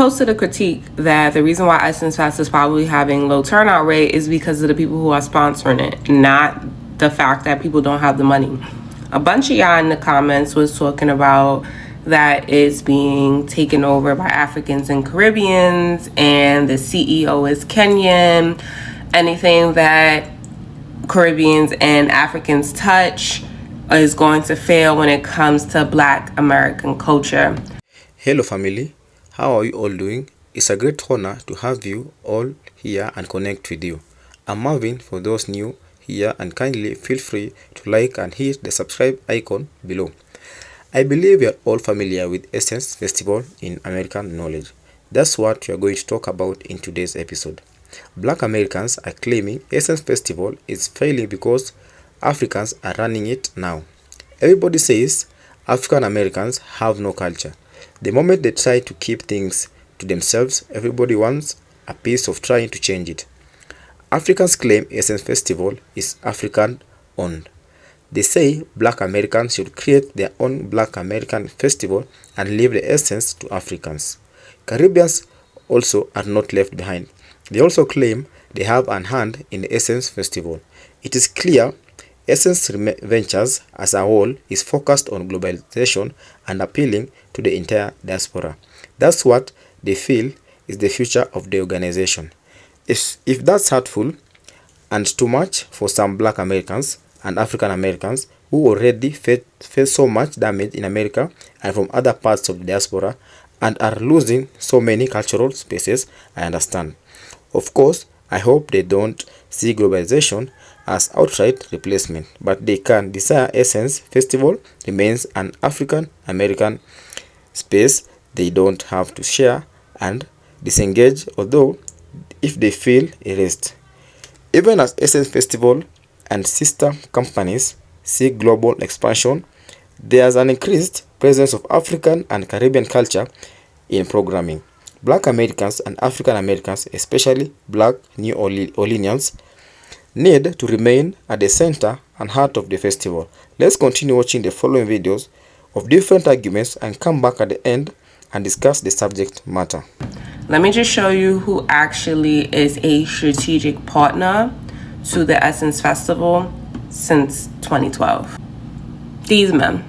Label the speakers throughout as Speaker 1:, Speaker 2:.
Speaker 1: posted a critique that the reason why Essence Fest is probably having low turnout rate is because of the people who are sponsoring it, not the fact that people don't have the money. A bunch of y'all in the comments was talking about that it's being taken over by Africans and Caribbeans, and the CEO is Kenyan. Anything that Caribbeans and Africans touch is going to fail when it comes to Black American culture.
Speaker 2: Hello family, how are you all doing? It's a great honor to have you all here and connect with you. I'm Marvin for those new here, and kindly feel free to like and hit the subscribe icon below. I believe you're all familiar with Essence Festival in American knowledge. That's what we are going to talk about in today's episode. Black Americans are claiming Essence Festival is failing because Africans are running it now. Everybody says African Americans have no culture. The moment they try to keep things to themselves, everybody wants a piece of trying to change it. Africans claim Essence Festival is African owned. They say Black Americans should create their own Black American festival and leave the essence to Africans. Caribbeans also are not left behind. They also claim they have a hand in the Essence Festival. It is clear Essence Ventures as a whole is focused on globalization and appealing to the entire diaspora. That's what they feel is the future of the organization. If that's hurtful and too much for some Black Americans and African Americans who already face so much damage in America and from other parts of the diaspora and are losing so many cultural spaces, I understand. Of course, I hope they don't see globalization as outright replacement, but they can desire Essence Festival remains an African American space they don't have to share and disengage, although if they feel erased. Even as Essence Festival and sister companies see global expansion, there's an increased presence of African and Caribbean culture in programming. Black Americans and African Americans, especially Black New Orleanians, need to remain at the center and heart of the festival. Let's continue watching the following videos of different arguments and come back at the end and discuss the subject matter.
Speaker 1: Let me just show you who actually is a strategic partner to the Essence Festival since 2012. These men.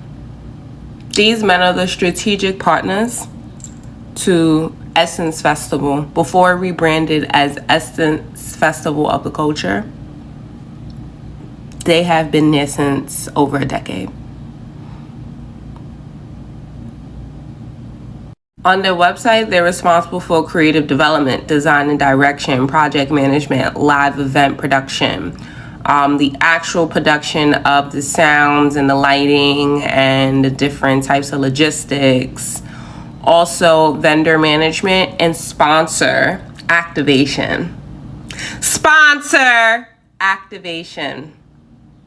Speaker 1: These men are the strategic partners to Essence Festival before rebranded as Essence Festival of the Culture. They have been there since over a decade. On their website, they're responsible for creative development, design and direction, project management, live event production, the actual production of the sounds and the lighting and the different types of logistics, also vendor management and sponsor activation. Sponsor activation.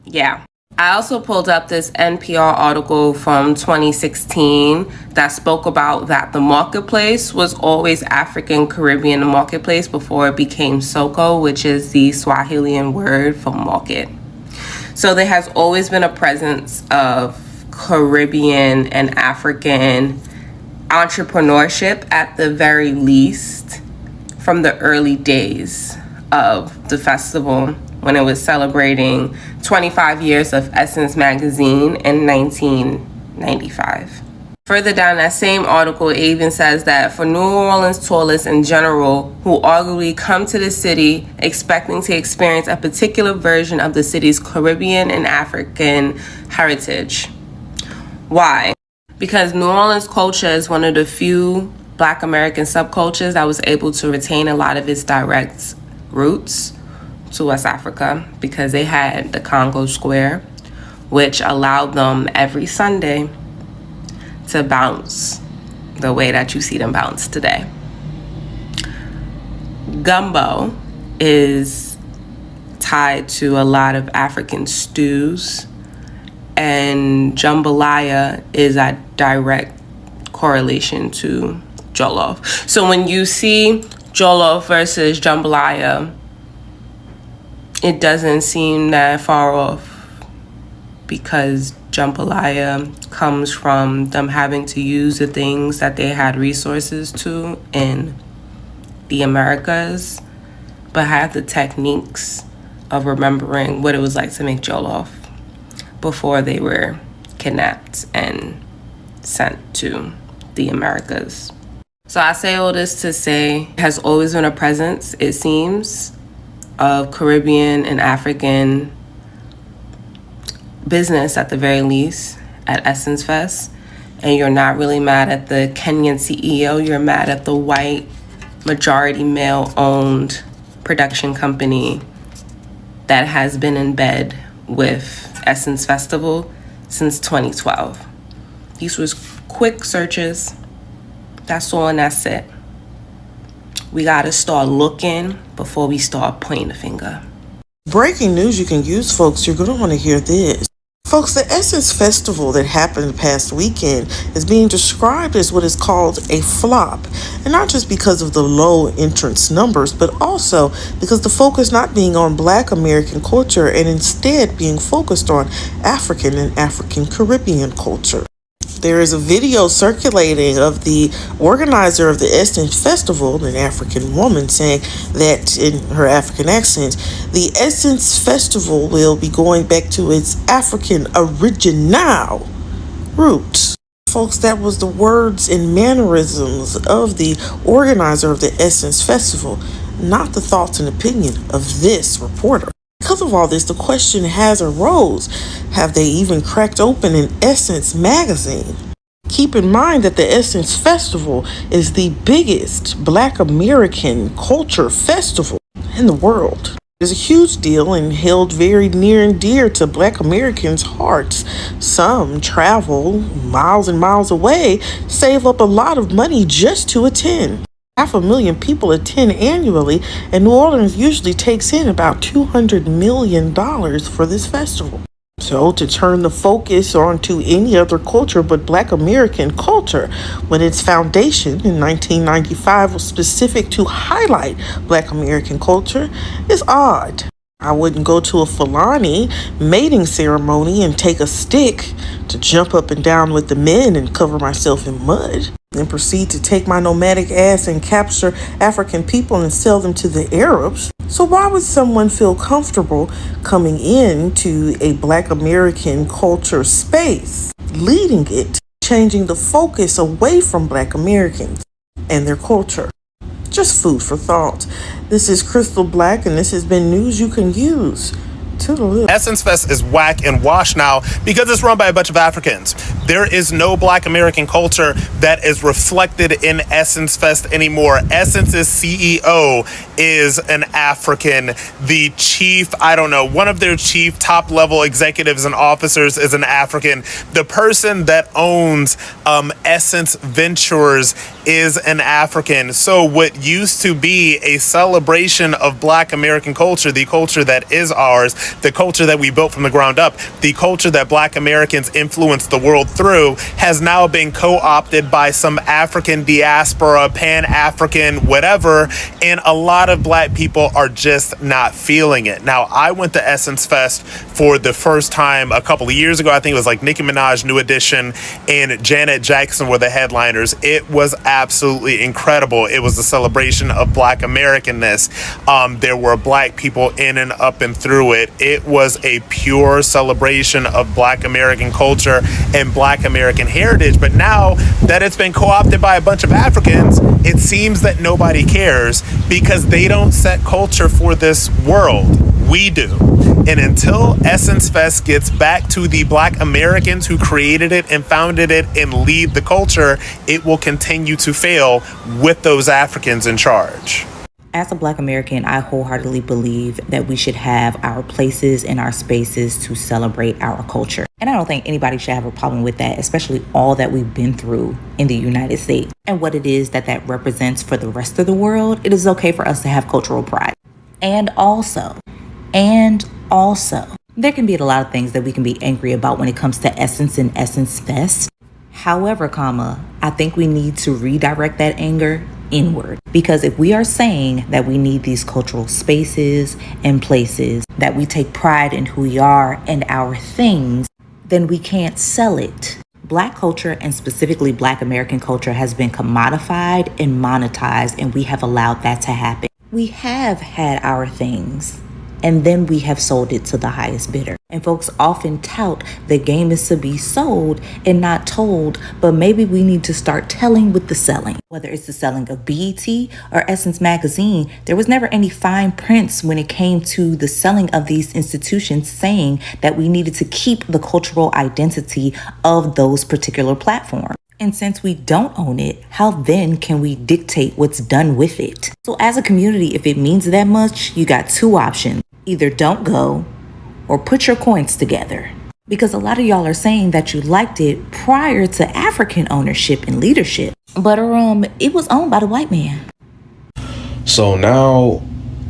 Speaker 1: Yeah. I also pulled up this NPR article from 2016 that spoke about that the marketplace was always African Caribbean marketplace before it became Soko, which is the Swahilian word for market. So there has always been a presence of Caribbean and African entrepreneurship at the very least from the early days of the festival, when it was celebrating 25 years of Essence magazine in 1995. Further down that same article, it even says that for New Orleans tourists in general who arguably come to the city expecting to experience a particular version of the city's Caribbean and African heritage. Why? Because New Orleans culture is one of the few Black American subcultures that was able to retain a lot of its direct roots to West Africa, because they had the Congo Square, which allowed them every Sunday to bounce the way that you see them bounce today. Gumbo is tied to a lot of African stews, and jambalaya is a direct correlation to jollof. So when you see jollof versus jambalaya, it doesn't seem that far off. because jambalaya comes from them having to use the things that they had resources to in the Americas, but had the techniques of remembering what it was like to make jollof before they were kidnapped and sent to the Americas. So I say all this to say, has always been a presence, it seems, of Caribbean and African business at the very least at Essence Fest. And you're not really mad at the Kenyan CEO, you're mad at the white, majority male owned production company that has been in bed with Essence Festival since 2012. These was quick searches. That's all and that's it. We gotta start looking before we start pointing the finger.
Speaker 3: Breaking news you can use, folks. You're gonna want to hear this. Folks, the Essence Festival that happened the past weekend is being described as what is called a flop. And not just because of the low entrance numbers, but also because the focus not being on Black American culture and instead being focused on African and African Caribbean culture. There is a video circulating of the organizer of the Essence Festival, an African woman, saying that in her African accent, the Essence Festival will be going back to its African original roots. Folks, that was the words and mannerisms of the organizer of the Essence Festival, not the thoughts and opinion of this reporter. Because of all this, the question has arose, have they even cracked open an Essence magazine? Keep in mind that the Essence Festival is the biggest Black American culture festival in the world. It's a huge deal and held very near and dear to Black Americans' hearts. Some travel miles and miles away, save up a lot of money just to attend. 500,000 people attend annually, and New Orleans usually takes in about $200 million for this festival. So to turn the focus onto any other culture but Black American culture, when its foundation in 1995 was specific to highlight Black American culture, is odd. I wouldn't go to a Fulani mating ceremony and take a stick to jump up and down with the men and cover myself in mud, and proceed to take my nomadic ass and capture African people and sell them to the Arabs. So why would someone feel comfortable coming into a Black American culture space, leading it, changing the focus away from Black Americans and their culture? Just food for thought. This is Crystal Black, and this has been news you can use.
Speaker 4: Essence Fest is whack and wash now because it's run by a bunch of Africans. There is no Black American culture that is reflected in Essence Fest anymore. Essence's CEO is an African. The chief, one of their chief top level executives and officers is an African. The person that owns Essence Ventures is an African. So what used to be a celebration of Black American culture, the culture that is ours, the culture that we built from the ground up, the culture that Black Americans influenced the world through, has now been co-opted by some African diaspora, Pan-African, whatever, and a lot of Black people are just not feeling it. Now, I went to Essence Fest for the first time a couple of years ago. I think it was like Nicki Minaj, New Edition, and Janet Jackson were the headliners. It was absolutely incredible. It was a celebration of Black Americanness. There were Black people in and up and through it. It was a pure celebration of Black American culture and Black American heritage. But now that it's been co-opted by a bunch of Africans, it seems that nobody cares because they don't set culture for this world. We do. And until Essence Fest gets back to the Black Americans who created it and founded it and lead the culture, it will continue to fail with those Africans in charge.
Speaker 5: As a Black American, I wholeheartedly believe that we should have our places and our spaces to celebrate our culture. And I don't think anybody should have a problem with that, especially all that we've been through in the United States and what it is that represents for the rest of the world. It is okay for us to have cultural pride. And also, there can be a lot of things that we can be angry about when it comes to Essence and Essence Fest. However, I think we need to redirect that anger inward. Because if we are saying that we need these cultural spaces and places, that we take pride in who we are and our things, then we can't sell it. Black culture, and specifically Black American culture, has been commodified and monetized, and we have allowed that to happen. We have had our things, and then we have sold it to the highest bidder. And folks often tout the game is to be sold and not told, but maybe we need to start telling with the selling. Whether it's the selling of BET or Essence Magazine, there was never any fine prints when it came to the selling of these institutions saying that we needed to keep the cultural identity of those particular platforms. And since we don't own it, how then can we dictate what's done with it? So as a community, if it means that much, you got two options. Either don't go or put your coins together. Because a lot of y'all are saying that you liked it prior to African ownership and leadership. But it was owned by the white man.
Speaker 6: So now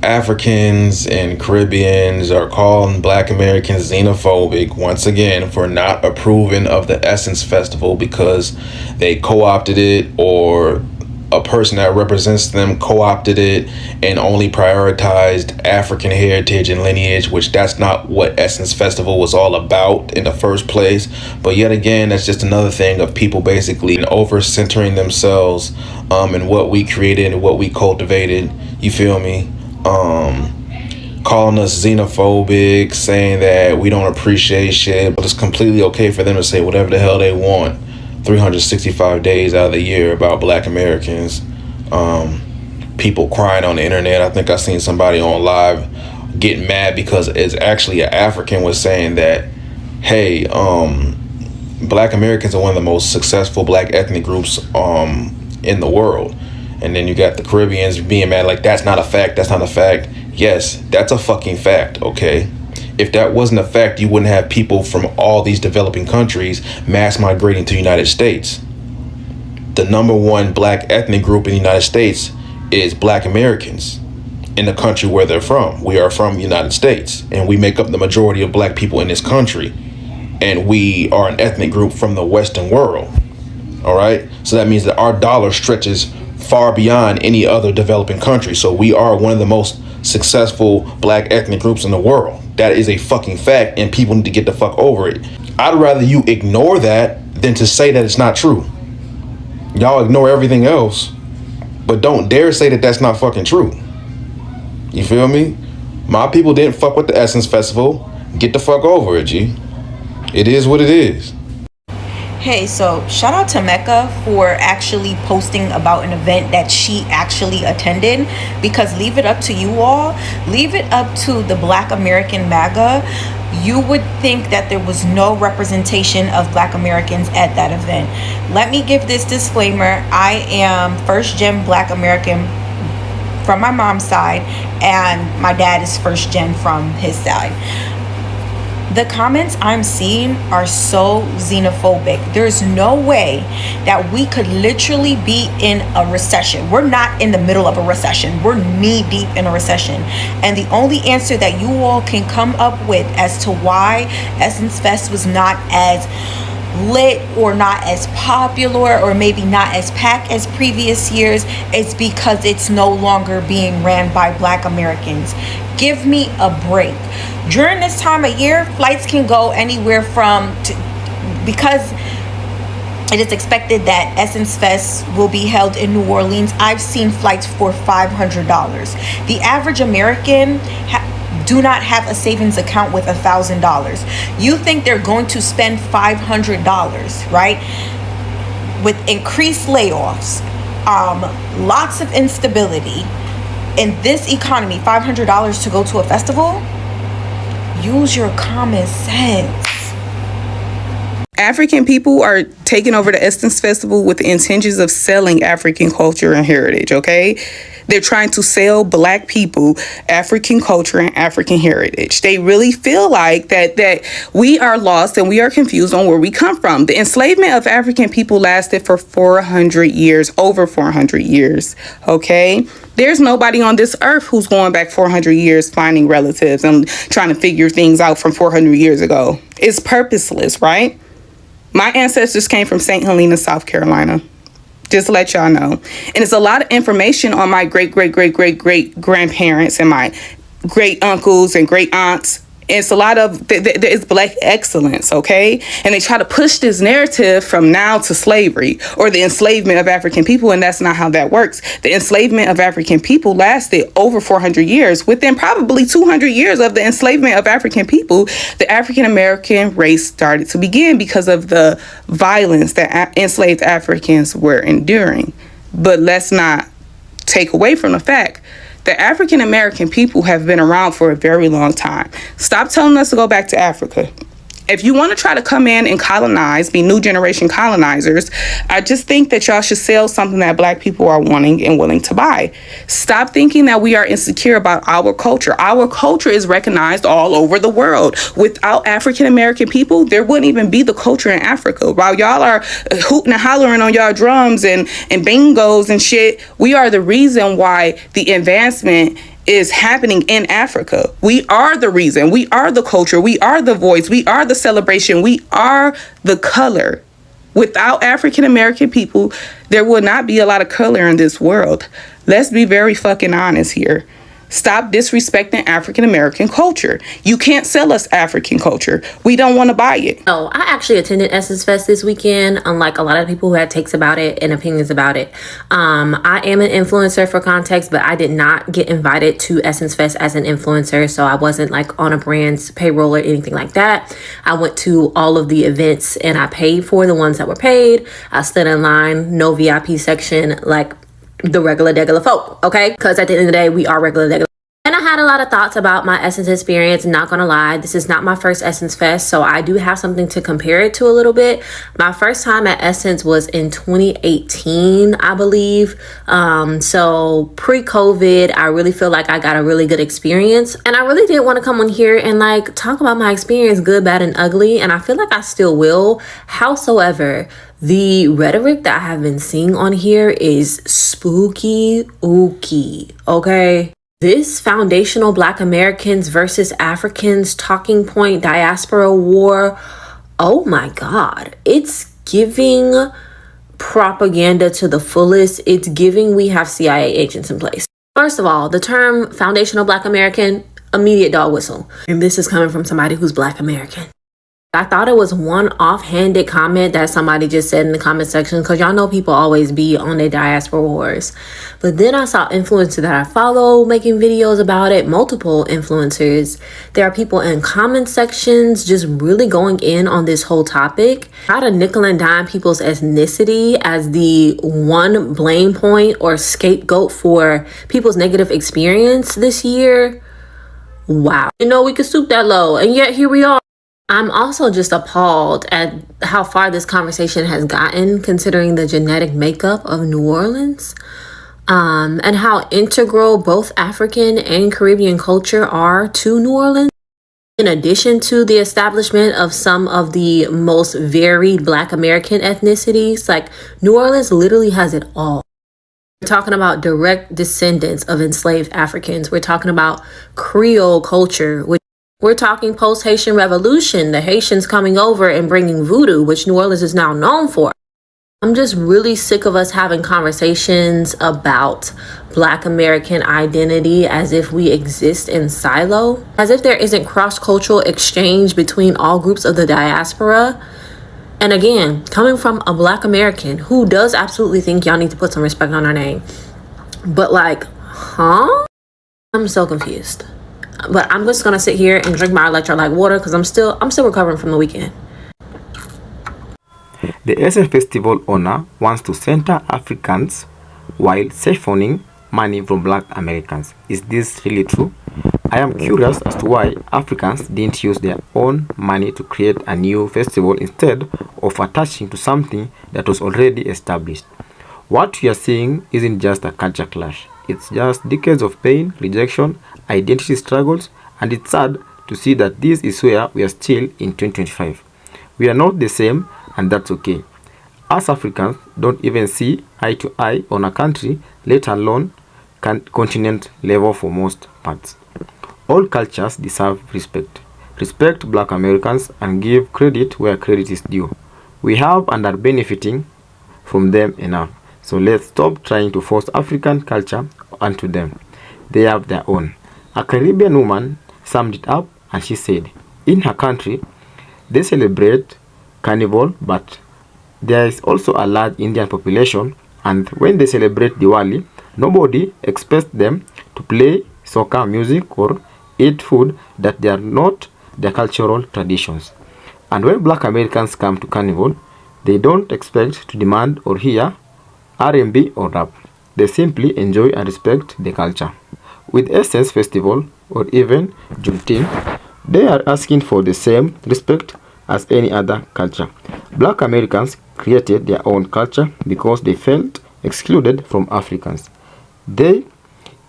Speaker 6: Africans and Caribbeans are calling Black Americans xenophobic once again for not approving of the Essence Festival because they co-opted it, or a person that represents them co-opted it and only prioritized African heritage and lineage, which that's not what Essence Festival was all about in the first place. But yet again, that's just another thing of people basically over-centering themselves in what we created and what we cultivated. You feel me? Calling us xenophobic, saying that we don't appreciate shit, but it's completely okay for them to say whatever the hell they want 365 days out of the year about Black Americans. People crying on the internet. I think I seen somebody on live getting mad because it's actually an African was saying that, hey, Black Americans are one of the most successful Black ethnic groups in the world. And then you got the Caribbeans being mad like, that's not a fact, that's not a fact. Yes, that's a fucking fact, okay? If that wasn't a fact, you wouldn't have people from all these developing countries mass migrating to the United States. The number one Black ethnic group in the United States is Black Americans in the country where they're from. We are from the United States, and we make up the majority of Black people in this country. And we are an ethnic group from the Western world, all right? So that means that our dollar stretches far beyond any other developing country. So we are one of the most successful Black ethnic groups in the world. That is a fucking fact, and people need to get the fuck over it. I'd rather you ignore that than to say that it's not true. Y'all ignore everything else, but don't dare say that that's not fucking true. You feel me? My people didn't fuck with the Essence Festival. Get the fuck over it, G. It is what it is.
Speaker 5: Hey, so shout out to Mecca for actually posting about an event that she actually attended, because leave it up to you all, leave it up to the Black American MAGA, you would think that there was no representation of Black Americans at that event. Let me give this disclaimer. I am first gen Black American from my mom's side, and my dad is first gen from his side. The comments I'm seeing are so xenophobic. There's no way that we could literally be in a recession. We're not in the middle of a recession. We're knee deep in a recession. And the only answer that you all can come up with as to why Essence Fest was not as lit or not as popular or maybe not as packed as previous years is because it's no longer being ran by Black Americans. Give me a break. During this time of year, flights can go anywhere because it is expected that Essence Fest will be held in New Orleans. I've seen flights for $500. The average American do not have a savings account with $1,000. You think they're going to spend $500, right? With increased layoffs, lots of instability in this economy, $500 to go to a festival? Use your common sense.
Speaker 7: African people are taking over the Essence Festival with the intentions of selling African culture and heritage, okay? They're trying to sell Black people African culture and African heritage. They really feel like that we are lost and we are confused on where we come from. The enslavement of African people lasted for 400 years, over 400 years, okay? There's nobody on this earth who's going back 400 years finding relatives and trying to figure things out from 400 years ago. It's purposeless, right? My ancestors came from St. Helena, South Carolina. Just to let y'all know. And it's a lot of information on my great grandparents and my great uncles and great aunts It's a lot of it's black excellence, okay? And they try to push this narrative from now to slavery or the enslavement of African people, and that's not how that works. The enslavement of African people lasted over 400 years. Within probably 200 years of the enslavement of African people, the African American race started to begin because of the violence that enslaved Africans were enduring. But let's not take away from the fact the African American people have been around for a very long time. Stop telling us to go back to Africa. If you want to try to come in and colonize, be new generation colonizers, I just think that y'all should sell something that black people are wanting and willing to buy. Stop thinking that we are insecure about our culture. Our culture is recognized all over the world. Without African American people, there wouldn't even be the culture in Africa. While y'all are hooting and hollering on y'all drums and bingos and shit, we are the reason why the advancement is happening in Africa. We are the reason. We are the culture. We are the voice. We are the celebration. We are the color. Without African American people, there would not be a lot of color in this world. Let's be very fucking honest here. Stop disrespecting African American culture. You can't sell us African culture. We don't want to buy it.
Speaker 8: Oh, I actually attended Essence Fest this weekend, unlike a lot of people who had takes about it and opinions about it. I am an influencer for context, but I did not get invited to Essence Fest as an influencer, so I wasn't like on a brand's payroll or anything like that. I went to all of the events and I paid for the ones that were paid. I stood in line, no VIP section, like the regular folk, okay? Because at the end of the day, we are regular. And I had a lot of thoughts about my Essence experience. Not gonna lie, this is not my first Essence Fest, so I do have something to compare it to a little bit. My first time at Essence was in 2018, I believe. So pre-COVID, I really feel like I got a really good experience. And I really did want to come on here and like talk about my experience, good, bad, and ugly. And I feel like I still will. Howsoever, the rhetoric that I have been seeing on here is spooky ooky, okay? This foundational Black Americans versus Africans talking point diaspora war, oh my God, it's giving propaganda to the fullest. It's giving we have CIA agents in place. First of all, the term foundational Black American, immediate dog whistle. And this is coming from somebody who's Black American. I thought it was one offhanded comment that somebody just said in the comment section, because y'all know people always be on their diaspora wars. But then I saw influencers that I follow making videos about it, multiple influencers. There are people in comment sections just really going in on this whole topic. How to nickel and dime people's ethnicity as the one blame point or scapegoat for people's negative experience this year. Wow. You know, we could stoop that low, and yet here we are. I'm also just appalled at how far this conversation has gotten, considering the genetic makeup of New Orleans, and how integral both African and Caribbean culture are to New Orleans. In addition to the establishment of some of the most varied Black American ethnicities, like New Orleans literally has it all. We're talking about direct descendants of enslaved Africans. We're talking about Creole culture, which we're talking post-Haitian revolution, the Haitians coming over and bringing voodoo, which New Orleans is now known for. I'm just really sick of us having conversations about Black American identity as if we exist in silo, as if there isn't cross-cultural exchange between all groups of the diaspora. And again, coming from a Black American who does absolutely think y'all need to put some respect on our name. But like, huh? I'm so confused. But I'm just gonna sit here and drink my electrolyte water because I'm still recovering from the weekend.
Speaker 2: The Essence Festival owner wants to center Africans while siphoning money from Black Americans. Is this really true? I am curious as to why Africans didn't use their own money to create a new festival instead of attaching to something that was already established. What we are seeing isn't just a culture clash. It's just decades of pain, rejection, identity struggles, and it's sad to see that this is where we are still in 2025. We are not the same, and that's okay. Us Africans don't even see eye to eye on a country, let alone continent level for most parts. All cultures deserve respect. Respect Black Americans and give credit where credit is due. We have and are benefiting from them enough. So let's stop trying to force African culture onto them. They have their own. A Caribbean woman summed it up and she said, in her country, they celebrate Carnival, but there is also a large Indian population, and when they celebrate Diwali, nobody expects them to play soccer music or eat food that they are not their cultural traditions. And when black Americans come to Carnival, they don't expect to demand or hear R&B or rap. They simply enjoy and respect the culture. With Essence Festival or even Juneteenth, they are asking for the same respect as any other culture. Black Americans created their own culture because they felt excluded from Africans. They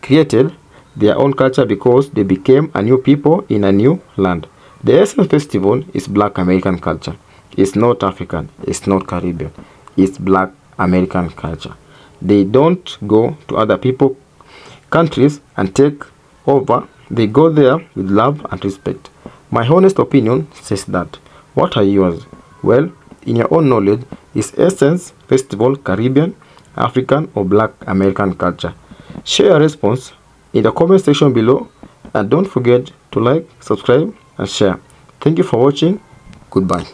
Speaker 2: created their own culture because they became a new people in a new land. The Essence Festival is Black American culture. It's not African, it's not Caribbean, it's Black American culture. They don't go to other people countries and take over. They go there with love and respect. My honest opinion says that. What are yours? Well, in your own knowledge, is Essence Festival Caribbean, African, or Black American culture? Share your response in the comment section below, and don't forget to like, subscribe, and share. Thank you for watching. Goodbye.